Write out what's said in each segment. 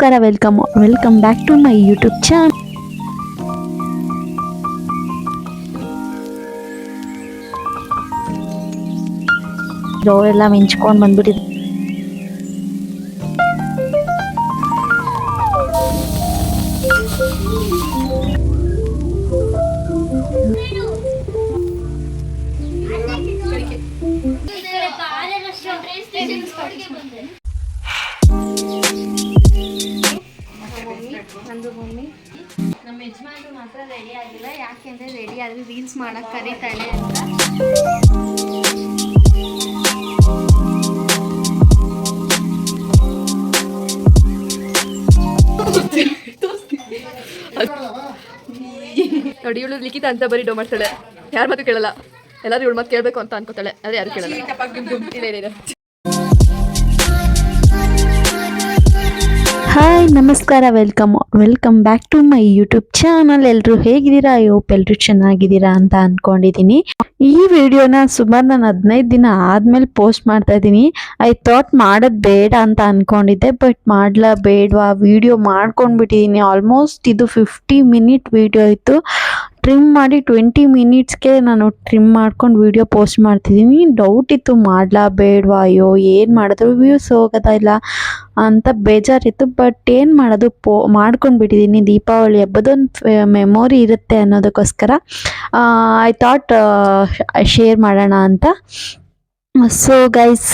ನಮಸ್ಕಾರ, welcome back to my YouTube channel. ಎಲ್ಲ ಮೆಂಚ್ಕೊಂಡು ಬಂದ್ಬಿಟ್ಟಿದೆ. ನಂದು ಮಮ್ಮಿ ನಮ್ಮ ಯಜಮಾನ್ರು ಮಾತ್ರ ರೆಡಿ ಆಗಿಲ್ಲ. ಯಾಕೆಂದರೆ ರೆಡಿ ಆದರೆ ರೀಲ್ಸ್ ಮಾಡೋಕ್ಕೆ ಕರೀತಾಳೆ ಅಂತ. ನೋಡಿ, ಇವಳು ಲಿಖಿತ ಅಂತ ಬರೀ ಡೋ ಮಾಡ್ತಾಳೆ, ಯಾರ ಮಾತು ಕೇಳಲ್ಲ. ಎಲ್ಲರೂ ಇವಳು ಮಾತು ಕೇಳಬೇಕು ಅಂತ ಅನ್ಕೋತಾಳೆ, ಅದೇ ಯಾರು ಕೇಳಲ್ಲ. ಇಲ್ಲ. ಹಾಯ್, ನಮಸ್ಕಾರ, welcome back to my YouTube channel. ಎಲ್ಲರೂ ಹೇಗಿದ್ದೀರಾ? ಹೋಪ್ ಎಲ್ಲರೂ ಚೆನ್ನಾಗಿದ್ದೀರಾ ಅಂತ ಅಂದ್ಕೊಂಡಿದ್ದೀನಿ. ಈ ವಿಡಿಯೋನ ಸುಮಾರು ನಾನು 15 ದಿನ ಆದಮೇಲೆ ಪೋಸ್ಟ್ ಮಾಡ್ತಾ ಇದ್ದೀನಿ. ಐ ಥಾಟ್ ಮಾಡೋದು ಬೇಡ ಅಂತ ಅಂದ್ಕೊಂಡಿದ್ದೆ, ಬಟ್ ಮಾಡ್ಲಾ ಬೇಡವಾ ವಿಡಿಯೋ ಮಾಡ್ಕೊಂಡ್ಬಿಟ್ಟಿದ್ದೀನಿ. ಆಲ್ಮೋಸ್ಟ್ ಇದು 50 ಮಿನಿಟ್ ವಿಡಿಯೋ ಇತ್ತು. ಟ್ರಿಮ್ ಮಾಡಿ 20 ಮಿನಿಟ್ಸ್ಗೆ ನಾನು ಟ್ರಿಮ್ ಮಾಡ್ಕೊಂಡು ವಿಡಿಯೋ ಪೋಸ್ಟ್ ಮಾಡ್ತಿದ್ದೀನಿ. ಡೌಟ್ ಇತ್ತು ಮಾಡ್ಲಾ ಬೇಡವಾ, ಅಯ್ಯೋ ಏನು ಮಾಡಿದ್ರು ವ್ಯೂಸ್ ಹೋಗೋದ ಇಲ್ಲ ಅಂತ ಬೇಜಾರಿತ್ತು. ಬಟ್ ಏನು ಮಾಡೋದು, ಮಾಡ್ಕೊಂಡ್ಬಿಟ್ಟಿದ್ದೀನಿ. ದೀಪಾವಳಿ ಹಬ್ಬದೊಂದು ಮೆಮೊರಿ ಇರುತ್ತೆ ಅನ್ನೋದಕ್ಕೋಸ್ಕರ ಐ ಥಾಟ್ ಶೇರ್ ಮಾಡೋಣ ಅಂತ. ಸೊ ಗೈಸ್,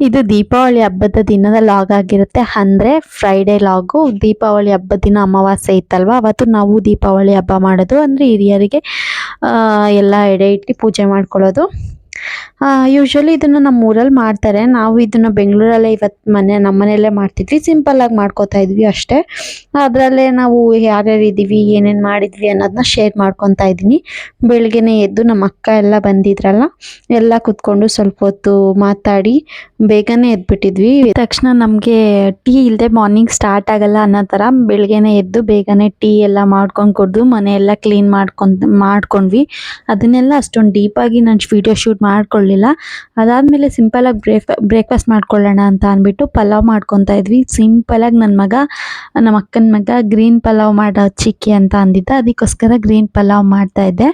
ಇದು ದೀಪಾವಳಿ ಹಬ್ಬದ ದಿನದ ಲಾಗ್ ಆಗಿರುತ್ತೆ. ಅಂದರೆ ಫ್ರೈಡೇ ಲಾಗು. ದೀಪಾವಳಿ ಹಬ್ಬದ ದಿನ ಅಮಾವಾಸ್ಯೆ ಇತ್ತಲ್ವ, ಅವತ್ತು ನಾವು ದೀಪಾವಳಿ ಹಬ್ಬ ಮಾಡೋದು. ಅಂದರೆ ಹಿರಿಯರಿಗೆ ಎಲ್ಲ ಎಡೆ ಇಟ್ಟು ಪೂಜೆ ಮಾಡ್ಕೊಳ್ಳೋದು. ಯೂಶ್ವಲಿ ಇದನ್ನು ನಮ್ಮ ಊರಲ್ಲಿ ಮಾಡ್ತಾರೆ. ನಾವು ಇದನ್ನು ಬೆಂಗಳೂರಲ್ಲೇ ಇವತ್ತು ನಮ್ಮ ಮನೆಯಲ್ಲೇ ಮಾಡ್ತಿದ್ವಿ. ಸಿಂಪಲ್ಲಾಗಿ ಮಾಡ್ಕೋತಾ ಇದ್ವಿ ಅಷ್ಟೇ. ಅದರಲ್ಲೇ ನಾವು ಯಾರ್ಯಾರು ಇದ್ದೀವಿ, ಏನೇನು ಮಾಡಿದ್ವಿ ಅನ್ನೋದನ್ನ ಶೇರ್ ಮಾಡ್ಕೊತಾ ಇದ್ದೀನಿ. ಬೆಳಗ್ಗೆನೇ ಎದ್ದು ನಮ್ಮ ಅಕ್ಕ ಎಲ್ಲ ಬಂದಿದ್ರಲ್ಲ, ಎಲ್ಲ ಕೂತ್ಕೊಂಡು ಸ್ವಲ್ಪ ಹೊತ್ತು ಮಾತಾಡಿ ಬೇಗನೆ ಎದ್ಬಿಟ್ಟಿದ್ವಿ. ತಕ್ಷಣ ನಮಗೆ ಟೀ ಇಲ್ಲದೆ ಮಾರ್ನಿಂಗ್ ಸ್ಟಾರ್ಟ್ ಆಗಲ್ಲ ಅನ್ನೋ ಥರ ಬೆಳಗ್ಗೆನೇ ಎದ್ದು ಬೇಗನೆ ಟೀ ಎಲ್ಲ ಮಾಡ್ಕೊಂಡು ಕುಡಿದು ಮನೆಯೆಲ್ಲ ಕ್ಲೀನ್ ಮಾಡ್ಕೊಂಡ್ವಿ. ಅದನ್ನೆಲ್ಲ ಅಷ್ಟೊಂದು ಡೀಪಾಗಿ ನಾನು ವಿಡಿಯೋ ಶೂಟ್ ಮಾಡ್ಕೊಳ್ಳಿಲ್ಲ. ಅದಾದಮೇಲೆ ಸಿಂಪಲಾಗಿ ಬ್ರೇಕ್ಫಾಸ್ಟ್ ಮಾಡ್ಕೊಳ್ಳೋಣ ಅಂತ ಅಂದ್ಬಿಟ್ಟು ಪಲಾವ್ ಮಾಡ್ಕೊತಾ ಇದ್ವಿ. ಸಿಂಪಲಾಗಿ ನಮ್ಮ ಅಕ್ಕನ ಮಗ ಗ್ರೀನ್ ಪಲಾವ್ ಮಾಡೋ ಚಿಕ್ಕಿ ಅಂತ ಅಂದಿದ್ದ, ಅದಕ್ಕೋಸ್ಕರ ಗ್ರೀನ್ ಪಲಾವ್ ಮಾಡ್ತಾ ಇದ್ದೆ.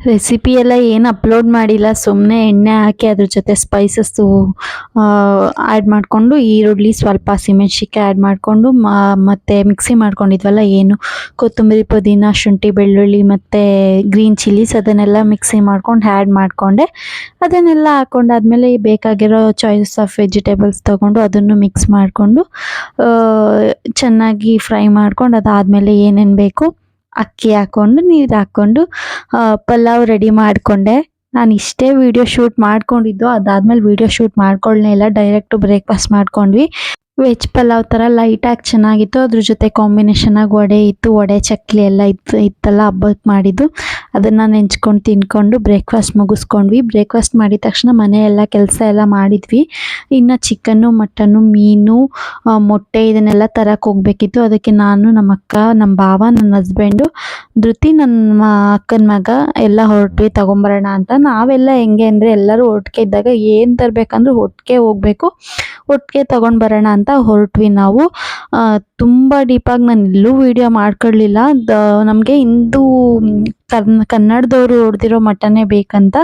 ರೆಸಿಪಿ ಎಲ್ಲ ಏನು ಅಪ್ಲೋಡ್ ಮಾಡಿಲ್ಲ, ಸುಮ್ಮನೆ ಎಣ್ಣೆ ಹಾಕಿ ಅದ್ರ ಜೊತೆ ಸ್ಪೈಸಸ್ಸು ಆ್ಯಡ್ ಮಾಡಿಕೊಂಡು, ಈರುಳ್ಳಿ ಸ್ವಲ್ಪ ಹಸಿಮೆಣ್ಸಿನ್ಕಾಯಿ ಆ್ಯಡ್ ಮಾಡಿಕೊಂಡು ಮತ್ತು ಮಿಕ್ಸಿ ಮಾಡ್ಕೊಂಡಿದ್ವಲ್ಲ, ಏನು ಕೊತ್ತಂಬರಿ, ಪುದೀನ, ಶುಂಠಿ, ಬೆಳ್ಳುಳ್ಳಿ ಮತ್ತು ಗ್ರೀನ್ ಚಿಲ್ಲೀಸ್ ಅದನ್ನೆಲ್ಲ ಮಿಕ್ಸಿ ಮಾಡ್ಕೊಂಡು ಆ್ಯಡ್ ಮಾಡಿಕೊಂಡೆ. ಅದನ್ನೆಲ್ಲ ಹಾಕ್ಕೊಂಡಾದ್ಮೇಲೆ ಬೇಕಾಗಿರೋ ಚಾಯ್ಸ್ ಆಫ್ ವೆಜಿಟೇಬಲ್ಸ್ ತೊಗೊಂಡು ಅದನ್ನು ಮಿಕ್ಸ್ ಮಾಡಿಕೊಂಡು ಚೆನ್ನಾಗಿ ಫ್ರೈ ಮಾಡ್ಕೊಂಡು, ಅದಾದಮೇಲೆ ಏನೇನು ಬೇಕು ಅಕ್ಕಿ ಹಾಕ್ಕೊಂಡು ನೀರು ಹಾಕ್ಕೊಂಡು ಪಲಾವ್ ರೆಡಿ ಮಾಡಿಕೊಂಡೆ. ನಾನು ಇಷ್ಟೇ ವಿಡಿಯೋ ಶೂಟ್ ಮಾಡ್ಕೊಂಡಿದ್ದು. ಅದಾದಮೇಲೆ ವಿಡಿಯೋ ಶೂಟ್ ಮಾಡ್ಕೊಳ್ಳೇ ಇಲ್ಲ, ಡೈರೆಕ್ಟು ಬ್ರೇಕ್ಫಾಸ್ಟ್ ಮಾಡ್ಕೊಂಡ್ವಿ. ವೆಜ್ ಪಲಾವ್ ಥರ ಲೈಟಾಗಿ ಚೆನ್ನಾಗಿತ್ತು. ಅದ್ರ ಜೊತೆ ಕಾಂಬಿನೇಷನಾಗಿ ವಡೆ ಇತ್ತು. ವಡೆ ಚಕ್ಲಿ ಎಲ್ಲ ಇತ್ತಲ್ಲ ಹಬ್ಬಕ್ಕೆ ಮಾಡಿದ್ದು, ಅದನ್ನು ನೆಂಚ್ಕೊಂಡು ತಿನ್ಕೊಂಡು ಬ್ರೇಕ್ಫಾಸ್ಟ್ ಮುಗಿಸ್ಕೊಂಡ್ವಿ. ಬ್ರೇಕ್ಫಾಸ್ಟ್ ಮಾಡಿದ ತಕ್ಷಣ ಮನೆಯೆಲ್ಲ ಕೆಲಸ ಎಲ್ಲ ಮಾಡಿದ್ವಿ. ಇನ್ನು ಚಿಕನ್ನು, ಮಟನ್ನು, ಮೀನು, ಮೊಟ್ಟೆ ಇದನ್ನೆಲ್ಲ ತರಕ್ಕೆ ಹೋಗ್ಬೇಕಿತ್ತು. ಅದಕ್ಕೆ ನಾನು, ನಮ್ಮ ಅಕ್ಕ, ನಮ್ಮ ಭಾವ, ನನ್ನ ಹಸ್ಬೆಂಡು, ಧೃತಿ, ನನ್ನ ಅಕ್ಕನ ಮಗ ಎಲ್ಲ ಹೊರಟ್ವಿ ತಗೊಂಬರೋಣ ಅಂತ. ನಾವೆಲ್ಲ ಹೆಂಗೆ ಅಂದರೆ ಎಲ್ಲರೂ ಒಟ್ಟಿಗೆ ಇದ್ದಾಗ ಏನು ತರಬೇಕಂದ್ರೂ ಒಟ್ಟಿಗೆ ಹೋಗಬೇಕು, ಒಟ್ಟಿಗೆ ತೊಗೊಂಡು ಬರೋಣ ಅಂತ ಹೊರಟ್ವಿ ನಾವು. ತುಂಬ ಡೀಪಾಗಿ ನಾನು ಎಲ್ಲೂ ವಿಡಿಯೋ ಮಾಡ್ಕೊಳ್ಳಿಲ್ಲ. ನಮಗೆ ಇಂದು ಕನ್ನಡದವರು ಹೊಡೆದಿರೋ ಮಟನ್ನೇ ಬೇಕಂತ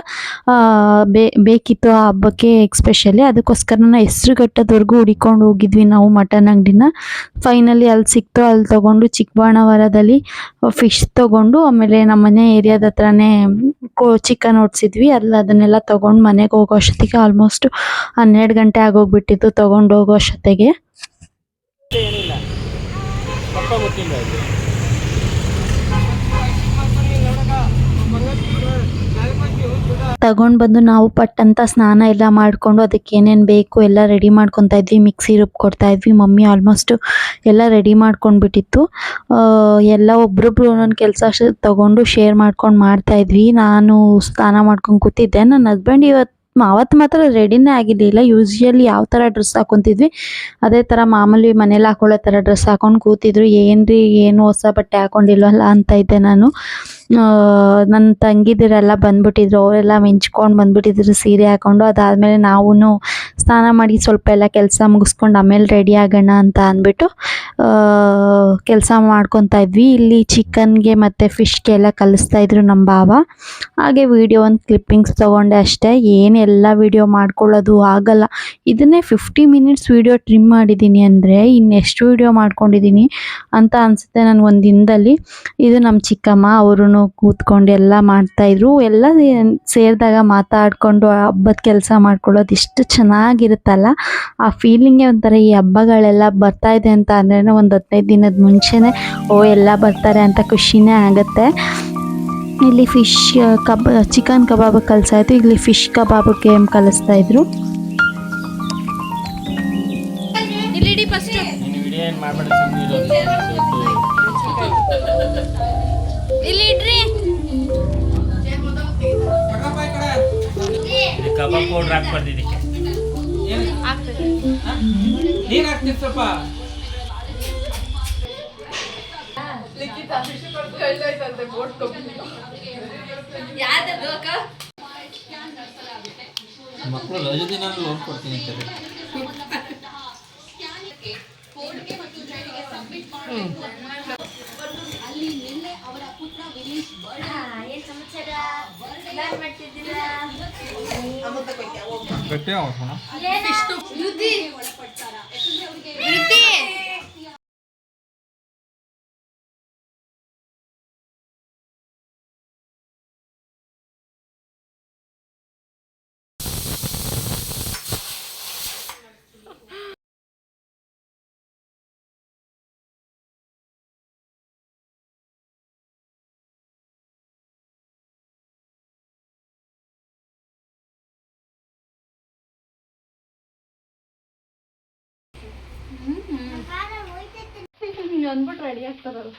ಬೇಕಿತ್ತು ಆ ಹಬ್ಬಕ್ಕೆ ಎಕ್ಸ್ಪೆಷಲಿ. ಅದಕ್ಕೋಸ್ಕರ ನಾನು ಹೆಸರುಘಟ್ಟದವರೆಗೂ ಹುಡಿಕೊಂಡು ಹೋಗಿದ್ವಿ ನಾವು ಮಟನ್ ಅಂಗಡಿನ. ಫೈನಲಿ ಅಲ್ಲಿ ಸಿಕ್ತು, ಅಲ್ಲಿ ತೊಗೊಂಡು ಚಿಕ್ಕಬಾಣಾವರದಲ್ಲಿ ಫಿಶ್ ತೊಗೊಂಡು, ಆಮೇಲೆ ನಮ್ಮ ಮನೆ ಏರಿಯಾದ ಹತ್ರನೇ ಚಿಕನ್ ಓಡಿಸಿದ್ವಿ. ಅದನ್ನೆಲ್ಲ ತೊಗೊಂಡು ಮನೆಗೆ ಹೋಗೋ ಅಷ್ಟೊತ್ತಿಗೆ ಆಲ್ಮೋಸ್ಟ್ 12 ಗಂಟೆ ಆಗೋಗ್ಬಿಟ್ಟಿತ್ತು ತೊಗೊಂಡು ಹೋಗೋ ಅಷ್ಟೊತ್ತಿಗೆ. ತಗೊಂಡು ಬಂದು ನಾವು ಪಟ್ಟಂತ ಸ್ನಾನ ಎಲ್ಲ ಮಾಡಿಕೊಂಡು ಅದಕ್ಕೆ ಏನೇನು ಬೇಕು ಎಲ್ಲ ರೆಡಿ ಮಾಡ್ಕೊತಾ ಇದ್ವಿ. ಮಿಕ್ಸಿ ರುಬ್ಕೊಡ್ತಾ ಇದ್ವಿ. ಮಮ್ಮಿ ಆಲ್ಮೋಸ್ಟು ಎಲ್ಲ ರೆಡಿ ಮಾಡ್ಕೊಂಡ್ಬಿಟ್ಟಿತ್ತು. ಎಲ್ಲ ಒಬ್ರೊಬ್ರು ಒಂದೊಂದು ಕೆಲಸ ತೊಗೊಂಡು ಶೇರ್ ಮಾಡ್ಕೊಂಡು ಮಾಡ್ತಾಯಿದ್ವಿ. ನಾನು ಸ್ನಾನ ಮಾಡ್ಕೊಂಡು ಕೂತಿದ್ದೆ. ನನ್ನ ಹಸ್ಬೆಂಡ್ ಅವತ್ತು ಮಾತ್ರ ರೆಡಿನೇ ಆಗಿರಲಿಲ್ಲ. ಯೂಶ್ವಲಿ ಯಾವ ಥರ ಡ್ರೆಸ್ ಹಾಕೊತಿದ್ವಿ ಅದೇ ಥರ ಮಾಮೂಲಿ ಮನೇಲಿ ಹಾಕೊಳ್ಳೋ ಥರ ಡ್ರೆಸ್ ಹಾಕೊಂಡು ಕೂತಿದ್ರು. ಏನು ಹೊಸ ಬಟ್ಟೆ ಹಾಕೊಂಡಿಲ್ವಲ್ಲ ಅಂತ ಇದ್ದೆ ನಾನು. ನನ್ನ ತಂಗಿದಿರೆಲ್ಲ ಬಂದ್ಬಿಟ್ಟಿದ್ರು, ಅವರೆಲ್ಲ ಮಿಂಚ್ಕೊಂಡು ಬಂದ್ಬಿಟ್ಟಿದ್ರು ಸೀರೆ ಹಾಕ್ಕೊಂಡು. ಅದಾದಮೇಲೆ ನಾವೂ ಸ್ನಾನ ಮಾಡಿ ಸ್ವಲ್ಪ ಎಲ್ಲ ಕೆಲಸ ಮುಗಿಸ್ಕೊಂಡು ಆಮೇಲೆ ರೆಡಿ ಆಗೋಣ ಅಂತ ಅಂದ್ಬಿಟ್ಟು ಕೆಲಸ ಮಾಡ್ಕೊತಾ ಇದ್ವಿ. ಇಲ್ಲಿ ಚಿಕನ್ಗೆ ಮತ್ತು ಫಿಶ್ಗೆ ಎಲ್ಲ ಕಲಿಸ್ತಾಯಿದ್ರು ನಮ್ಮ ಭಾವ. ಹಾಗೆ ವಿಡಿಯೋ ಒಂದು ಕ್ಲಿಪ್ಪಿಂಗ್ಸ್ ತೊಗೊಂಡೆ ಅಷ್ಟೇ. ಏನೆಲ್ಲ ವಿಡಿಯೋ ಮಾಡ್ಕೊಳ್ಳೋದು ಆಗಲ್ಲ. ಇದನ್ನೇ 50 ಮಿನಿಟ್ಸ್ ವಿಡಿಯೋ ಟ್ರಿಮ್ ಮಾಡಿದ್ದೀನಿ ಅಂದರೆ ಇನ್ನೆಷ್ಟು ವಿಡಿಯೋ ಮಾಡ್ಕೊಂಡಿದ್ದೀನಿ ಅಂತ ಅನಿಸುತ್ತೆ ನನಗೆ ಒಂದು ದಿನದಲ್ಲಿ. ಇದು ನಮ್ಮ ಚಿಕ್ಕಮ್ಮ, ಅವರು ಕೂತ್ಕೊಂಡು ಎಲ್ಲ ಮಾಡ್ತಾಯಿದ್ರು. ಎಲ್ಲ ಸೇರಿದಾಗ ಮಾತಾಡಿಕೊಂಡು ಹಬ್ಬದ ಕೆಲಸ ಮಾಡ್ಕೊಳ್ಳೋದು ಇಷ್ಟು ಚೆನ್ನಾಗಿರುತ್ತಲ್ಲ, ಆ ಫೀಲಿಂಗೇ ಒಂಥರ. ಈ ಹಬ್ಬಗಳೆಲ್ಲ ಬರ್ತಾಯಿದೆ ಅಂತ ಅಂದ್ರೆ ಒಂದು 15 ದಿನದ ಮುಂಚೆನೇ ಎಲ್ಲ ಬರ್ತಾರೆ ಅಂತ ಖುಷಿನೇ ಆಗುತ್ತೆ. ಇಲ್ಲಿ ಫಿಶ್ ಚಿಕನ್ ಕಬಾಬ್ ಕಲಿಸಾಯಿತು, ಇಲ್ಲಿ ಫಿಶ್ ಕಬಾಬಕ್ಕೆ ಕಲಿಸ್ತಾಯಿದ್ರು. Kebab powder ಹಾಕ್ಬಾರ್ದಿದೆ. ನೀರು ಹಾಕ್ತೀನಿ ಸ್ವಲ್ಪ. ಮಕ್ಕಳು ರಜೆ ದಿನ ಲೋನ್ ಕೊಡ್ತೀನಿ ಅಂತಾರೆ. ಅಂದ್ಬಿಟ್ಟು ರೆಡಿ ಆಗ್ತಾರಲ್ಲ,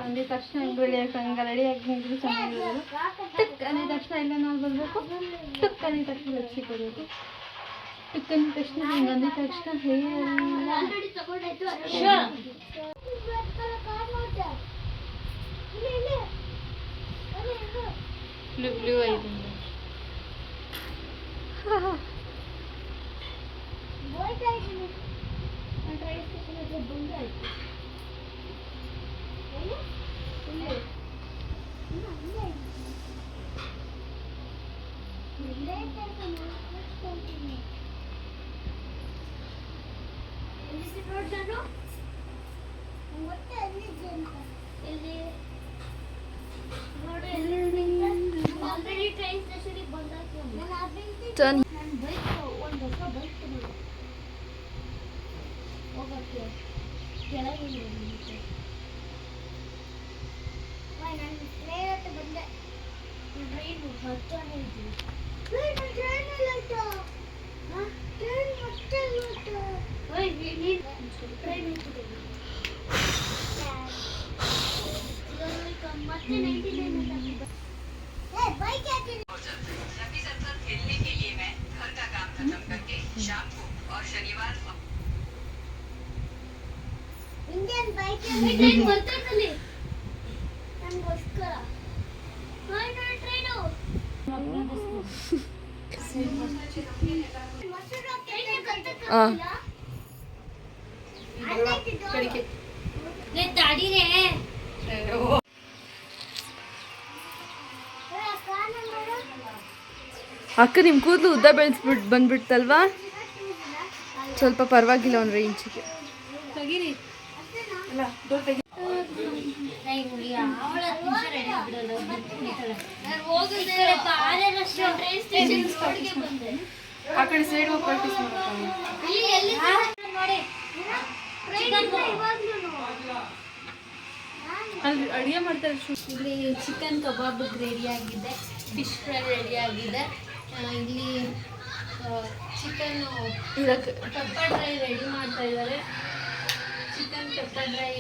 ಅಂದಿದ ತಕ್ಷಣ ಹಿಂಗೆ ರೆಡಿ ಆಗ್ತಾರೆ. ಹಂಗೆ ರೆಡಿ ಆಗಿ ಹಿಂಗೆ ಚೆನ್ನಾಗಿರೋದು. ಟಿಕ್ ಅಂದಿದ ತಕ್ಷಣ ಎಲ್ಲ ನಾವು ಬರಬೇಕು. ಟಿಕ್ ಅಂದಿದ ತಕ್ಷಣ ಲಕ್ಷಿ ಕೊಡಬೇಕು. ಟಿಕ್ ಅಂದಿದ ತಕ್ಷಣ ಹಿಂಗೆ ಅಂದಿದ ತಕ್ಷಣ ಬ್ಲೂ ಐದು ಇಂಡಿಯನ್ ಬೈಕ್ ಬರ್ತೈತಲ್ಲಿ ನಮಗೋಸ್ಕರ ಟ್ರೈನು ಅಕ್ಕ ನಿಮ್ಮ ಕೂದಲು ಉದ್ದ ಬೆಳೆಸ್ಬಿಟ್ಟು ಬಂದ್ಬಿಡ್ತಲ್ವಾ? ಸ್ವಲ್ಪ ಪರವಾಗಿಲ್ಲ ಒಂದು ರೇಂಜಿಗೆ. ಆ ಕಡೆ ಸೈಡ್ ಹೋಗಿ ಪ್ರಾಕ್ಟೀಸ್ ಅಲ್ಲಿ ಅಡುಗೆ ಮಾಡ್ತಾರೆ. ಇಲ್ಲಿ ಚಿಕನ್ ಕಬಾಬ್ ರೆಡಿ ಆಗಿದೆ, ಫಿಶ್ ಫ್ರೈ ರೆಡಿ ಆಗಿದೆ, ಇಲ್ಲಿ ಚಿಕನ್ ಪೆಪ್ಪರ್ ಡ್ರೈ ರೆಡಿ ಮಾಡ್ತಾ ಇದ್ದಾರೆ. ಚಿಕನ್ ಪೆಪ್ಪರ್ ಡ್ರೈ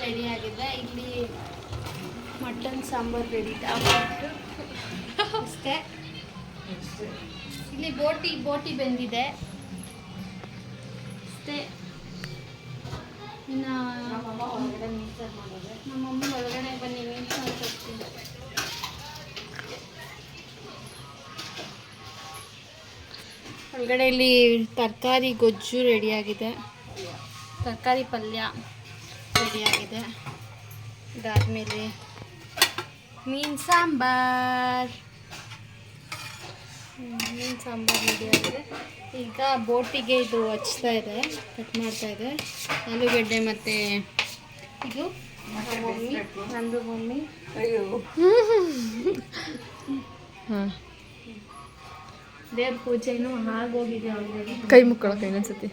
ರೆಡಿ ಆಗಿದೆ. ಇಲ್ಲಿ ಮಟನ್ ಸಾಂಬಾರು ರೆಡಿ ಅಷ್ಟೇ. ಇಲ್ಲಿ ಬೋಟಿ ಬೆಂದಿದೆ ಅಷ್ಟೇ. ಇನ್ನು ಚಿಕನ್ ಮೀನ್ ಸಾರು ಮಾಡೋದು. ನಮ್ಮ ಮಮ್ಮಿ ಒಳಗಡೆ ಬನ್ನಿ ಮೀನು ಸಾರು ತರ್ತೀನಿ. ಒಳಗಡೆ ಇಲ್ಲಿ ತರಕಾರಿ ಗೊಜ್ಜು ರೆಡಿಯಾಗಿದೆ, ತರಕಾರಿ ಪಲ್ಯ ರೆಡಿಯಾಗಿದೆ. ಇದಾದಮೇಲೆ ಮೀನು ಸಾಂಬಾರ್ ರೆಡಿಯಾಗಿದೆ. ಈಗ ಬೋಟಿಗೆ ಇದು ಹಚ್ತಾ ಇದೆ, ಕಟ್ ಮಾಡ್ತಾ ಇದೆ. ಆಲೂಗಡ್ಡೆ ಮತ್ತು ಇದು ಮಮ್ಮಿ, ನಂದು ಮಮ್ಮಿ. ಹಾಂ, ದೇವ್ರ ಪೂಜೆನೂ ಆಗೋಗಿದೆ ಆಲ್ರೆಡಿ. ಕೈ ಮುಕ್ಕೊಳಕ್ಕೆ ಇನ್ನೊಂದ್ಸತಿ.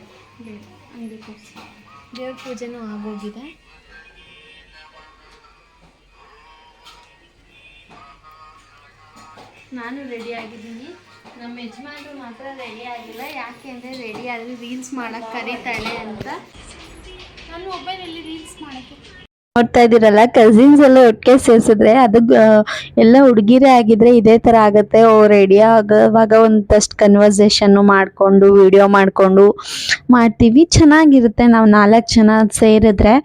ದೇವ್ರ ಪೂಜೆನೂ ಆಗೋಗಿದೆ. ನಾನು ರೆಡಿ ಆಗಿದ್ದೀನಿ. ನಮ್ಮ ಯಜಮಾನ್ರು ಮಾತ್ರ ರೆಡಿ ಆಗಿಲ್ಲ. ಯಾಕೆ ಅಂದರೆ ರೆಡಿ ಆದರೆ ರೀಲ್ಸ್ ಮಾಡೋಕ್ಕೆ ಕರೀತಾಳೆ ಅಂತ. ನಾನು ಮೊಬೈಲಲ್ಲಿ ರೀಲ್ಸ್ ಮಾಡೋಕ್ಕೆ ನೋಡ್ತಾ ಇದ್ದೀರಲ್ಲ, ಕಸಿನ್ಸ್ ಎಲ್ಲ ಒಟ್ಟಿಗೆ ಸೇರಿಸಿದ್ರೆ ಅದು ಎಲ್ಲ ಹುಡುಗಿರೇ ಆಗಿದ್ರೆ ಇದೇ ಥರ ಆಗುತ್ತೆ. ರೆಡಿ ಆಗೋವಾಗ ಒಂದಷ್ಟು ಕನ್ವರ್ಸೇಷನ್ನು ಮಾಡಿಕೊಂಡು ವಿಡಿಯೋ ಮಾಡಿಕೊಂಡು ಮಾಡ್ತೀವಿ, ಚೆನ್ನಾಗಿರುತ್ತೆ. ನಾವು 4 ಜನ ಸೇರಿದ್ರೆ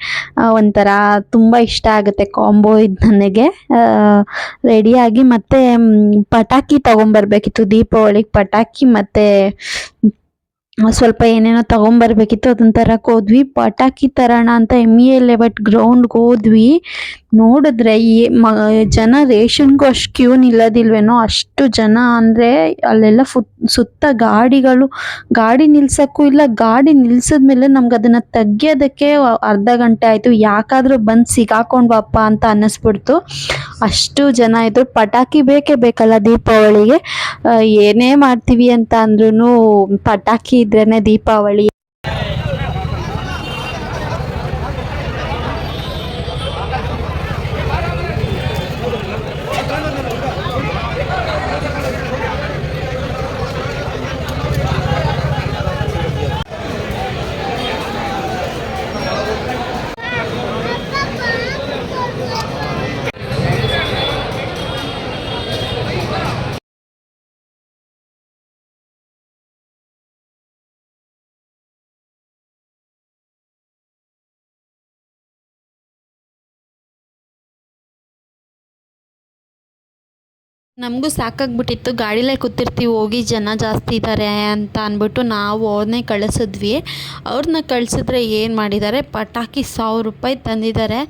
ಒಂಥರ ತುಂಬ ಇಷ್ಟ ಆಗುತ್ತೆ ಕಾಂಬೋ. ಇದು ನನಗೆ ರೆಡಿಯಾಗಿ ಮತ್ತೆ ಪಟಾಕಿ ತೊಗೊಂಬರ್ಬೇಕಿತ್ತು ದೀಪಾವಳಿಗೆ. ಪಟಾಕಿ ಮತ್ತು ಸ್ವಲ್ಪ ಏನೇನೋ ತೊಗೊಂಬರ್ಬೇಕಿತ್ತು, ಅದನ್ನ ತರಕ್ಕೆ ಹೋದ್ವಿ. ಪಟಾಕಿ ತರೋಣ ಅಂತ MEA11 ಗ್ರೌಂಡ್ಗೆ ಹೋದ್ವಿ. ನೋಡಿದ್ರೆ ಜನ ರೇಷನ್ಗೂ ಅಷ್ಟು ಕ್ಯೂ ನಿಲ್ಲೋದಿಲ್ವೇನೋ, ಅಷ್ಟು ಜನ ಅಂದರೆ ಅಲ್ಲೆಲ್ಲ ಸುತ್ತ ಗಾಡಿ ನಿಲ್ಸೋಕ್ಕೂ ಇಲ್ಲ. ಗಾಡಿ ನಿಲ್ಸಿದ್ಮೇಲೆ ನಮ್ಗೆ ಅದನ್ನು ತೆಗಿಯೋದಕ್ಕೆ ಅರ್ಧ ಗಂಟೆ ಆಯಿತು. ಯಾಕಾದರೂ ಬಂದು ಸಿಗಾಕೊಂಡ್ವಪ್ಪ ಅಂತ ಅನ್ನಿಸ್ಬಿಡ್ತು, ಅಷ್ಟು ಜನ ಇದ್ರು. ಪಟಾಕಿ ಬೇಕೇ ಬೇಕಲ್ಲ ದೀಪಾವಳಿಗೆ, ಏನೇ ಮಾಡ್ತೀವಿ ಅಂತ ಅಂದ್ರೂ ಪಟಾಕಿ ಇದ್ರೇ ದೀಪಾವಳಿ. ನಮಗೂ ಸಾಕಾಗ್ಬಿಟ್ಟಿತ್ತು, ಗಾಡಿಲೇ ಕೂತಿರ್ತೀವಿ, ಹೋಗಿ ಜನ ಜಾಸ್ತಿ ಇದ್ದಾರೆ ಅಂತ ಅಂದ್ಬಿಟ್ಟು ನಾವು ಅವ್ರನ್ನೇ ಕಳಿಸಿದ್ವಿ. ಅವ್ರನ್ನ ಕಳಿಸಿದ್ರೆ ಏನು ಮಾಡಿದ್ದಾರೆ, ಪಟಾಕಿ 1000 ರೂಪಾಯಿ ತಂದಿದ್ದಾರೆ.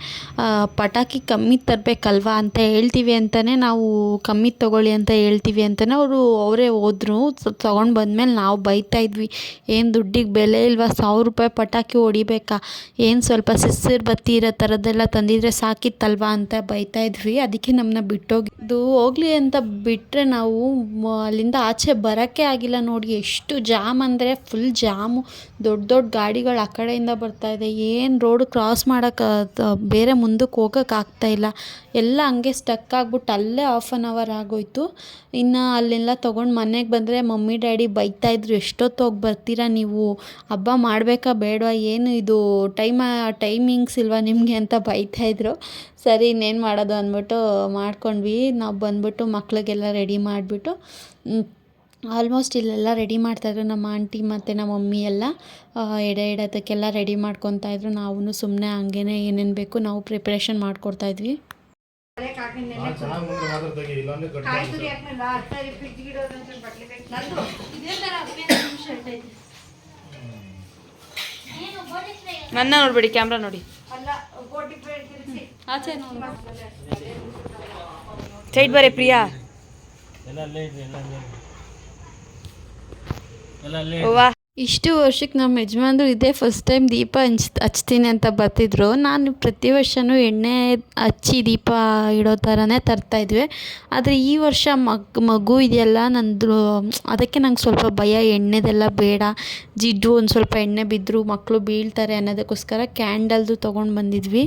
ಪಟಾಕಿ ಕಮ್ಮಿ ತರಬೇಕಲ್ವಾ ಅಂತ ಹೇಳ್ತೀವಿ ಅಂತಲೇ ನಾವು ಕಮ್ಮಿ ತೊಗೊಳ್ಳಿ ಅಂತ ಹೇಳ್ತೀವಿ ಅಂತಲೇ ಅವರೇ ಹೋದ್ರು. ತೊಗೊಂಡು ಬಂದಮೇಲೆ ನಾವು ಬೈತಾಯಿದ್ವಿ, ಏನು ದುಡ್ಡಿಗೆ ಬೆಲೆ ಇಲ್ವಾ, 1000 ರೂಪಾಯಿ ಪಟಾಕಿ ಹೊಡಿಬೇಕಾ, ಏನು ಸ್ವಲ್ಪ ಸಿಸ್ಸಿರ್ ಬತ್ತಿ ಇರೋ ಥರದ್ದೆಲ್ಲ ತಂದಿದ್ರೆ ಸಾಕಿತ್ತಲ್ವಾ ಅಂತ ಬೈತಾಯಿದ್ವಿ. ಅದಕ್ಕೆ ನಮ್ಮನ್ನ ಬಿಟ್ಟೋಗಿದ್ದು. ಹೋಗಲಿ ಅಂತ ಬಿಟ್ಟರೆ ನಾವು ಅಲ್ಲಿಂದ ಆಚೆ ಬರೋಕ್ಕೆ ಆಗಿಲ್ಲ. ನೋಡಿ ಎಷ್ಟು ಜಾಮ್ ಅಂದರೆ ಫುಲ್ ಜಾಮು. ದೊಡ್ಡ ಗಾಡಿಗಳು ಆ ಕಡೆಯಿಂದ ಬರ್ತಾಯಿದೆ. ಏನು ರೋಡ್ ಕ್ರಾಸ್ ಮಾಡೋಕ್ಕೆ ಬೇರೆ ಮುಂದಕ್ಕೆ ಹೋಗೋಕ್ಕಾಗ್ತಾಯಿಲ್ಲ. ಎಲ್ಲ ಹಂಗೆ ಸ್ಟಕ್ ಆಗಿಬಿಟ್ಟು ಅಲ್ಲೇ 1/2 ಅವರ್ ಆಗೋಯ್ತು. ಇನ್ನು ಅಲ್ಲೆಲ್ಲ ತೊಗೊಂಡು ಮನೆಗೆ ಬಂದರೆ ಮಮ್ಮಿ ಡ್ಯಾಡಿ ಬೈತಾಯಿದ್ರು, ಎಷ್ಟೊತ್ತು ಹೋಗಿ ಬರ್ತೀರಾ ನೀವು, ಹಬ್ಬ ಮಾಡಬೇಕಾ ಬೇಡವಾ, ಏನು ಇದು ಟೈಮಿಂಗ್ಸ್ ಇಲ್ವಾ ನಿಮಗೆ ಅಂತ ಬೈತಾಯಿದ್ರು. ಸರಿ ಇನ್ನೇನು ಮಾಡೋದು ಅಂದ್ಬಿಟ್ಟು ಮಾಡ್ಕೊಂಡ್ವಿ. ನಾವು ಬಂದ್ಬಿಟ್ಟು ಮಕ್ಳಿಗೆಲ್ಲ ರೆಡಿ ಮಾಡಿಬಿಟ್ಟು ಆಲ್ಮೋಸ್ಟ್ ಇಲ್ಲೆಲ್ಲ ರೆಡಿ ಮಾಡ್ತಾಯಿದ್ರು ನಮ್ಮ ಆಂಟಿ ಮತ್ತು ನಮ್ಮ ಮಮ್ಮಿ ಎಲ್ಲ ಎಡೆ ಇಡೋದಕ್ಕೆಲ್ಲ ರೆಡಿ ಮಾಡ್ಕೊತಾಯಿದ್ರು. ನಾವು ಸುಮ್ಮನೆ ಹಂಗೇನೆ ಏನೇನು ಬೇಕು ನಾವು ಪ್ರಿಪ್ರೇಷನ್ ಮಾಡ್ಕೊಡ್ತಾಯಿದ್ವಿ. ನನ್ನ ನೋಡ್ಬೇಡಿ, ಕ್ಯಾಮ್ರಾ ನೋಡಿ. ಆಚೆ ನೋಡಿ ಸೈಡ್ ಬರೇ ಪ್ರಿಯಾ. ಇಷ್ಟು ವರ್ಷಕ್ಕೆ ನಮ್ಮ ಯಜಮಾನ್ರು ಇದೇ ಫಸ್ಟ್ ಟೈಮ್ ದೀಪ ಹಚ್ತೀನಿ ಅಂತ ಬರ್ತಿದ್ರು. ನಾನು ಪ್ರತಿ ವರ್ಷವೂ ಎಣ್ಣೆ ಹಚ್ಚಿ ದೀಪ ಇಡೋ ಥರನೇ ತರ್ತಾಯಿದ್ವಿ. ಆದರೆ ಈ ವರ್ಷ ಮಗು ಇದೆಯಲ್ಲ ನಂದು, ಅದಕ್ಕೆ ನಂಗೆ ಸ್ವಲ್ಪ ಭಯ, ಎಣ್ಣೆದೆಲ್ಲ ಬೇಡ, ಜಿಡ್ಡು ಒಂದು ಸ್ವಲ್ಪ ಎಣ್ಣೆ ಬಿದ್ದರೂ ಮಕ್ಕಳು ಬೀಳ್ತಾರೆ ಅನ್ನೋದಕ್ಕೋಸ್ಕರ ಕ್ಯಾಂಡಲ್ದು ತೊಗೊಂಡು ಬಂದಿದ್ವಿ.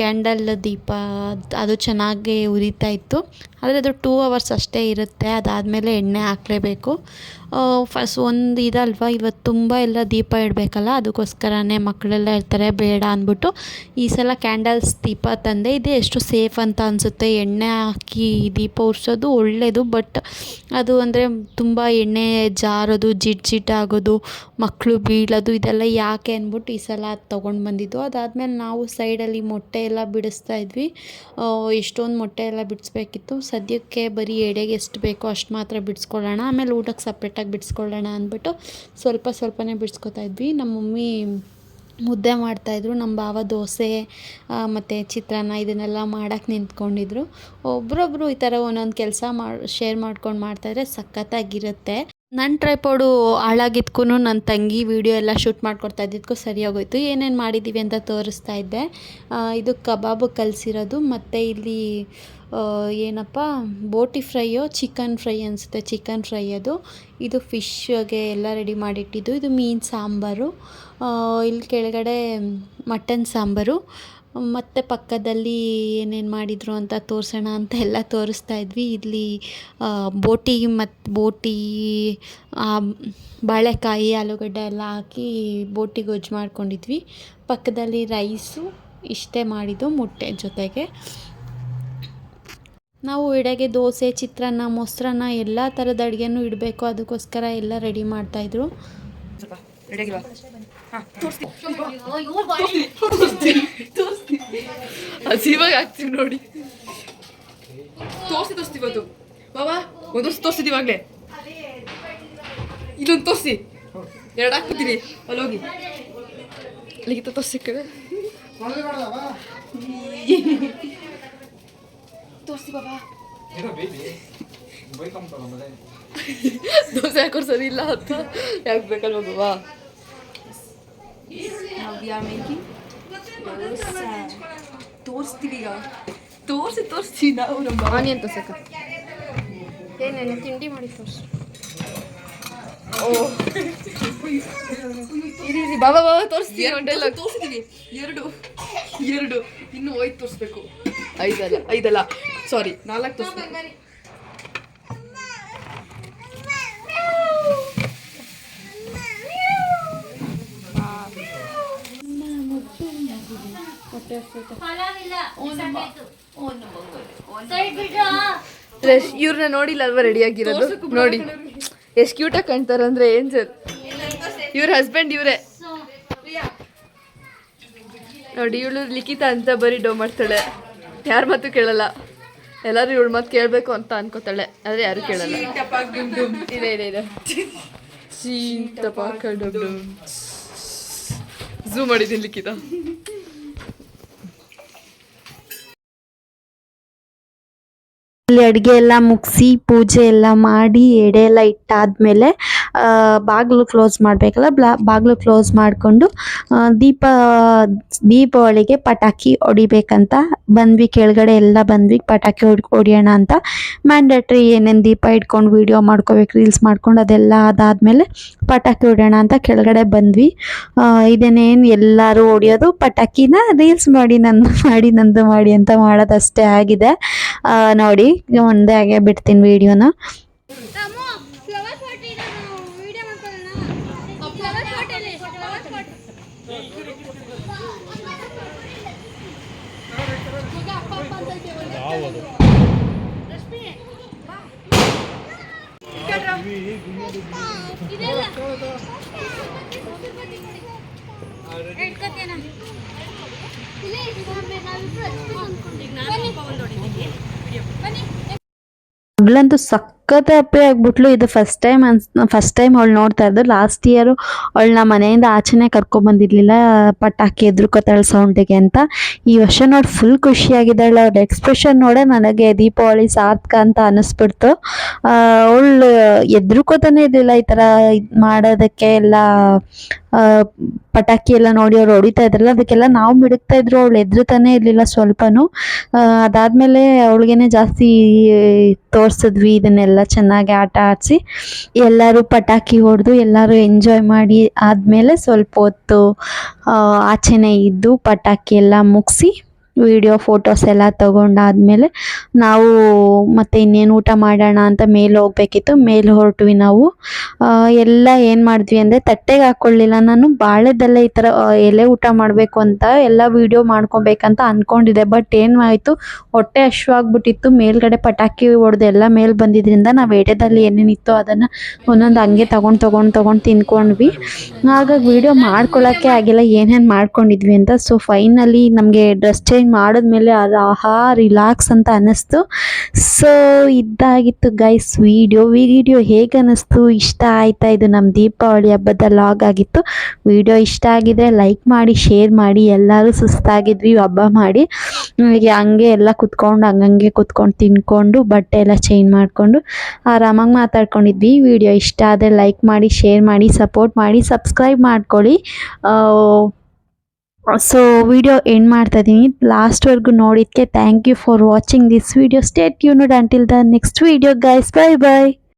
ಕ್ಯಾಂಡಲ್ ದೀಪ ಅದು ಚೆನ್ನಾಗಿ ಉರಿತಾ ಇತ್ತು. ಆದರೆ ಅದು 2 ಅವರ್ಸ್ ಅಷ್ಟೇ ಇರುತ್ತೆ, ಅದಾದಮೇಲೆ ಎಣ್ಣೆ ಹಾಕಲೇಬೇಕು. ಫಸ್ಟ್ ಒಂದು ಇದಲ್ವ, ಇವತ್ತು ತುಂಬ ಎಲ್ಲ ದೀಪ ಇಡಬೇಕಲ್ಲ, ಅದಕ್ಕೋಸ್ಕರನೇ ಮಕ್ಕಳೆಲ್ಲ ಇರ್ತಾರೆ ಬೇಡ ಅಂದ್ಬಿಟ್ಟು ಈ ಸಲ ಕ್ಯಾಂಡಲ್ಸ್ ದೀಪ ತಂದೆ. ಇದೆ ಎಷ್ಟು ಸೇಫ್ ಅಂತ ಅನಿಸುತ್ತೆ. ಎಣ್ಣೆ ಹಾಕಿ ದೀಪ ಉರಿಸೋದು ಒಳ್ಳೆಯದು, ಬಟ್ ಅದು ಅಂದರೆ ತುಂಬ ಎಣ್ಣೆ ಜಾರೋದು, ಜಿಡ್ ಆಗೋದು, ಮಕ್ಕಳು ಬೀಳೋದು, ಇದೆಲ್ಲ ಯಾಕೆ ಅಂದ್ಬಿಟ್ಟು ಈ ಸಲ ಅದು ತೊಗೊಂಡು ಬಂದಿದ್ದು. ಅದಾದಮೇಲೆ ನಾವು ಸೈಡಲ್ಲಿ ಮೊಟ್ಟೆ ಎಲ್ಲ ಬಿಡಿಸ್ತಾ ಇದ್ವಿ. ಎಷ್ಟೊಂದು ಮೊಟ್ಟೆ ಎಲ್ಲ ಬಿಡಿಸ್ಬೇಕಿತ್ತು. ಸದ್ಯಕ್ಕೆ ಬರೀ ಎಡೆಗೆ ಎಷ್ಟು ಬೇಕೋ ಅಷ್ಟು ಮಾತ್ರ ಬಿಡಿಸ್ಕೊಳ್ಳೋಣ, ಆಮೇಲೆ ಊಟಕ್ಕೆ ಸಪ್ರೇಟಾಗಿ ಬಿಡಿಸ್ಕೊಳ್ಳೋಣ ಅಂದ್ಬಿಟ್ಟು ಸ್ವಲ್ಪನೇ ಬಿಡಿಸ್ಕೊತಾ ಇದ್ವಿ. ನಮ್ಮ ಮಮ್ಮಿ ಮುದ್ದೆ ಮಾಡ್ತಾಯಿದ್ರು, ನಮ್ಮ ಭಾವ ದೋಸೆ ಮತ್ತು ಚಿತ್ರಾನ್ನ ಇದನ್ನೆಲ್ಲ ಮಾಡೋಕ್ಕೆ ನಿಂತ್ಕೊಂಡಿದ್ರು. ಒಬ್ರೊಬ್ಬರು ಈ ಥರ ಒಂದೊಂದು ಕೆಲಸ ಶೇರ್ ಮಾಡ್ಕೊಂಡು ಮಾಡ್ತಾಯಿದ್ರೆ ಸಖತ್ತಾಗಿರುತ್ತೆ. ನನ್ನ ಟ್ರೈಪಾಡು ಹಾಳಾಗಿದ್ಕೂ ನನ್ನ ತಂಗಿ ವೀಡಿಯೋ ಎಲ್ಲ ಶೂಟ್ ಮಾಡ್ಕೊಡ್ತಾ ಇದ್ದಿದ್ದಕ್ಕೂ ಸರಿಯಾಗೋಯ್ತು. ಏನೇನು ಮಾಡಿದ್ದೀವಿ ಅಂತ ತೋರಿಸ್ತಾ ಇದ್ದೆ. ಇದು ಕಬಾಬು ಕಲಿಸಿರೋದು, ಮತ್ತು ಇಲ್ಲಿ ಏನಪ್ಪ ಬೋಟಿ ಫ್ರೈಯೋ ಚಿಕನ್ ಫ್ರೈ ಅನಿಸುತ್ತೆ, ಚಿಕನ್ ಫ್ರೈ ಅದು. ಇದು ಫಿಶ್ಗೆ ಎಲ್ಲ ರೆಡಿ ಮಾಡಿಟ್ಟಿದ್ದು. ಇದು ಮೀನು ಸಾಂಬಾರು. ಇಲ್ಲಿ ಕೆಳಗಡೆ ಮಟನ್ ಸಾಂಬಾರು. ಮತ್ತು ಪಕ್ಕದಲ್ಲಿ ಏನೇನು ಮಾಡಿದರು ಅಂತ ತೋರಿಸೋಣ ಅಂತ ಎಲ್ಲ ತೋರಿಸ್ತಾ ಇದ್ವಿ. ಇಲ್ಲಿ ಬೋಟಿ ಬಾಳೆಕಾಯಿ ಆಲೂಗಡ್ಡೆ ಎಲ್ಲ ಹಾಕಿ ಬೋಟಿ ಗೊಜ್ಜು ಮಾಡ್ಕೊಂಡಿದ್ವಿ. ಪಕ್ಕದಲ್ಲಿ ರೈಸು, ಇಷ್ಟೇ ಮಾಡಿದ್ದು ಮೊಟ್ಟೆ ಜೊತೆಗೆ. ನಾವು ಎಡೆಗೆ ದೋಸೆ, ಚಿತ್ರಾನ್ನ, ಮೊಸರನ್ನ ಎಲ್ಲ ಥರದ ಅಡುಗೆನೂ ಇಡಬೇಕು, ಅದಕ್ಕೋಸ್ಕರ ಎಲ್ಲ ರೆಡಿ ಮಾಡ್ತಾಯಿದ್ರು. ಹಸಿವಾಗ ಹಾಕ್ತೀವಿ ನೋಡಿ. ತೋರಿಸ್ತೀವಿ ಅದು ಬಾಬಾ, ಒಂದು ತೋರಿಸ್ತಿದ್ದೀವಿ ಆಗಲೇ. ಇಲ್ಲೊಂದು ತೋರಿಸಿ, ಎರಡು ಹಾಕ್ಬಿಡ್ತೀನಿ ಅಲ್ಲಿ ಹೋಗಿ. ಅಲ್ಲಿಗಿಂತ ತೋರಿಸಿ ಕಡೆ ತೋರಿಸಿ ಬಾಬಾ. ದೋಸೆ ಹಾಕೋರು ಸರಿ ಇಲ್ಲ ಅಂತ ಯಾಕೆ ಬೇಕಲ್ವ ಬಾಬಾ. ತೋರಿಸ್ತೀವಿ ಈಗ, ತೋರಿಸಿ ನಾವು ನಮ್ಮ ಆನಿಯನ್ ತೋರ್ಸಕ್ಕ ಏನೇನು ತಿಂಡಿ ಮಾಡಿ ತೋರಿಸಿ. ಓ ಇರಿ ಬಾಬಾ ತೋರಿಸ್ತೀವಿ. ಒಂದೆಲ್ಲ ತೋರಿಸ್ತೀವಿ. ಎರಡು ಇನ್ನು 5 ತೋರಿಸ್ಬೇಕು. 5 ಸಾರಿ 4 ತೋರಿಸ್ಬೇಕು. ಇವ್ರನ್ನ ನೋಡಿಲ್ಲ ಅಲ್ವಾ ರೆಡಿ ಆಗಿರೋದು. ನೋಡಿ ಎಷ್ಟು ಕ್ಯೂಟಾಗಿ ಕಾಣ್ತಾರಂದ್ರೆ ಏನ್ಸರ್. ಇವ್ರ ಹಸ್ಬೆಂಡ್ ಇವರೇ ನೋಡಿ. ಇವಳು ಲಿಖಿತ ಅಂತ ಬರೀ ಡೋ ಮಾಡ್ತಾಳೆ, ಯಾರ ಮಾತು ಕೇಳಲ್ಲ. ಎಲ್ಲರೂ ಇವಳು ಮಾತು ಕೇಳಬೇಕು ಅಂತ ಅನ್ಕೋತಾಳೆ, ಆದರೆ ಯಾರು ಕೇಳಲ್ಲ. ಇದೆ ಝೂಮ್ ಮಾಡಿದ್ದೀನಿ ಲಿಖಿತ. ಅಲ್ಲಿ ಅಡುಗೆ ಎಲ್ಲ ಮುಗಿಸಿ ಪೂಜೆ ಎಲ್ಲ ಮಾಡಿ ಎಡೆ ಎಲ್ಲ ಇಟ್ಟಾದ್ಮೇಲೆ ಬಾಗಿಲು ಕ್ಲೋಸ್ ಮಾಡಬೇಕಲ್ಲ, ಬಾಗಿಲು ಕ್ಲೋಸ್ ಮಾಡಿಕೊಂಡು ದೀಪಾವಳಿಗೆ ಪಟಾಕಿ ಹೊಡಿಬೇಕಂತ ಬಂದ್ವಿ. ಕೆಳಗಡೆ ಎಲ್ಲ ಬಂದ್ವಿ ಪಟಾಕಿ ಹೊಡಿಯೋಣ ಅಂತ. ಮ್ಯಾಂಡೇಟ್ರಿ ಏನೇನು ದೀಪ ಇಟ್ಕೊಂಡು ವೀಡಿಯೋ ಮಾಡ್ಕೋಬೇಕು, ರೀಲ್ಸ್ ಮಾಡ್ಕೊಂಡು ಅದೆಲ್ಲ ಅದಾದಮೇಲೆ ಪಟಾಕಿ ಹೊಡಿಯೋಣ ಅಂತ ಕೆಳಗಡೆ ಬಂದ್ವಿ. ಇದನ್ನೇನು ಎಲ್ಲರೂ ಹೊಡಿಯೋದು ಪಟಾಕಿನ ರೀಲ್ಸ್ ಮಾಡಿ ನಂದು ಮಾಡಿ ಅಂತ ಮಾಡೋದಷ್ಟೇ ಆಗಿದೆ. ನೋಡಿ ಒಂದೇ ಹಾಗೆ ಬಿಡ್ತೀನಿ ವಿಡಿಯೋನ. ಮಗಳಂತೂ ಸಖತ್ ಹ್ಯಾಪಿ ಆಗ್ಬಿಟ್ಲು. ಇದು ಫಸ್ಟ್ ಟೈಮ್ ಅವಳು ನೋಡ್ತಾ ಇದ್ದು. ಲಾಸ್ಟ್ ಇಯರು ಅವಳನ್ನ ಮನೆಯಿಂದ ಆಚೆನೆ ಕರ್ಕೊಂಬಂದಿರ್ಲಿಲ್ಲ, ಪಟಾಕಿ ಎದ್ರುಕೋತಾಳೆ ಸೌಂಡಿಗೆ ಅಂತ. ಈ ವರ್ಷ ನೋಡಿ ಫುಲ್ ಖುಷಿಯಾಗಿದ್ದಾಳೆ. ಅವಳ ಎಕ್ಸ್ಪ್ರೆಷನ್ ನೋಡೇ ನನಗೆ ದೀಪಾವಳಿ ಸಾರ್ಥಕ ಅಂತ ಅನ್ನಿಸ್ಬಿಡ್ತು. ಅವಳು ಎದ್ರುಕೋತಾನೆ ಇರಲಿಲ್ಲ ಈ ಥರ ಮಾಡೋದಕ್ಕೆ ಎಲ್ಲ. ಪಟಾಕಿ ಎಲ್ಲ ನೋಡಿ ಅವ್ರು ಹೊಡಿತಾ ಇದ್ರಲ್ಲ, ಅದಕ್ಕೆಲ್ಲ ನಾವು ಮಿಡುಕ್ತಾ ಇದ್ರು, ಅವಳು ಎದ್ರುತಾನೆ ಇರಲಿಲ್ಲ ಸ್ವಲ್ಪನೂ. ಅದಾದಮೇಲೆ ಅವಳಿಗೇನೆ ಜಾಸ್ತಿ ತೋರಿಸಿದ್ವಿ ಇದನ್ನೆಲ್ಲ, ಚೆನ್ನಾಗಿ ಆಟ ಆಡಿಸಿ ಎಲ್ಲರೂ ಪಟಾಕಿ ಹೊಡೆದು ಎಲ್ಲರೂ ಎಂಜಾಯ್ ಮಾಡಿ ಆದಮೇಲೆ ಸ್ವಲ್ಪ ಹೊತ್ತು ಆಚೆನೇ ಇದ್ದು ಪಟಾಕಿ ಎಲ್ಲ ಮುಗಿಸಿ ವಿಡಿಯೋ ಫೋಟೋಸ್ ಎಲ್ಲ ತಗೊಂಡಾದ್ಮೇಲೆ ನಾವು ಮತ್ತೆ ಇನ್ನೇನು ಊಟ ಮಾಡೋಣ ಅಂತ ಮೇಲೆ ಹೋಗ್ಬೇಕಿತ್ತು. ಮೇಲೆ ಹೊರಟ್ವಿ ನಾವು. ಎಲ್ಲ ಏನು ಮಾಡಿದ್ವಿ ಅಂದರೆ ತಟ್ಟೆಗೆ ಹಾಕ್ಕೊಳ್ಳಿಲ್ಲ ನಾನು. ಬಾಳೆದಲ್ಲೇ ಈ ಥರ ಎಲೆ ಊಟ ಮಾಡಬೇಕು ಅಂತ ಎಲ್ಲ ವಿಡಿಯೋ ಮಾಡ್ಕೊಬೇಕಂತ ಅಂದ್ಕೊಂಡಿದ್ದೆ. ಬಟ್ ಏನಾಯಿತು, ಹೊಟ್ಟೆ ಹಶ್ವಾಗ್ಬಿಟ್ಟಿತ್ತು. ಮೇಲ್ಗಡೆ ಪಟಾಕಿ ಹೊಡೆದು ಎಲ್ಲ ಮೇಲೆ ಬಂದಿದ್ದರಿಂದ ನಾವು ಎಡೆದಲ್ಲಿ ಏನೇನಿತ್ತು ಅದನ್ನು ಒಂದೊಂದು ಹಂಗೆ ತೊಗೊಂಡು ತಿನ್ಕೊಂಡ್ವಿ. ಹಾಗಾಗಿ ವಿಡಿಯೋ ಮಾಡ್ಕೊಳ್ಳೋಕ್ಕೆ ಆಗಿಲ್ಲ ಏನೇನು ಮಾಡ್ಕೊಂಡಿದ್ವಿ ಅಂತ. ಸೊ ಫೈನಲಿ ನಮಗೆ ಡ್ರೆಸ್ ಚೇಂಜ್ ಮಾಡಿದ್ಮೇಲೆ ಆಹಾ ರಿಲ್ಯಾಕ್ಸ್ ಅಂತ ಅನ್ನಿಸ್ತು. ಸೊ ಇದಾಗಿತ್ತು ಗೈಸ್ ವಿಡಿಯೋ ಹೇಗೆ ಅನ್ನಿಸ್ತು, ಇಷ್ಟ ಆಯ್ತಾ? ಇದು ನಮ್ಮ ದೀಪಾವಳಿ ಹಬ್ಬದ ಲಾಗ್ ಆಗಿತ್ತು. ವಿಡಿಯೋ ಇಷ್ಟ ಆಗಿದ್ರೆ ಲೈಕ್ ಮಾಡಿ, ಶೇರ್ ಮಾಡಿ. ಎಲ್ಲರೂ ಸುಸ್ತಾಗಿದ್ವಿ ಹಬ್ಬ ಮಾಡಿ. ಹಂಗೆ ಎಲ್ಲ ಹಂಗಂಗೆ ಕುತ್ಕೊಂಡು ತಿನ್ಕೊಂಡು ಬಟ್ಟೆ ಎಲ್ಲ ಚೇಂಜ್ ಮಾಡಿಕೊಂಡು ಆರಾಮಾಗಿ ಮಾತಾಡ್ಕೊಂಡಿದ್ವಿ. ವಿಡಿಯೋ ಇಷ್ಟ ಆದರೆ ಲೈಕ್ ಮಾಡಿ, ಶೇರ್ ಮಾಡಿ, ಸಪೋರ್ಟ್ ಮಾಡಿ, ಸಬ್ಸ್ಕ್ರೈಬ್ ಮಾಡ್ಕೊಳ್ಳಿ. ಸೊ ವಿಡಿಯೋ ಎಂಡ್ ಮಾಡ್ತಾ ಇದ್ದೀನಿ. ಲಾಸ್ಟ್ವರೆಗೂ ನೋಡಿದ್ದಕ್ಕೆ thank you for watching this video. Stay tuned until the next video guys. By.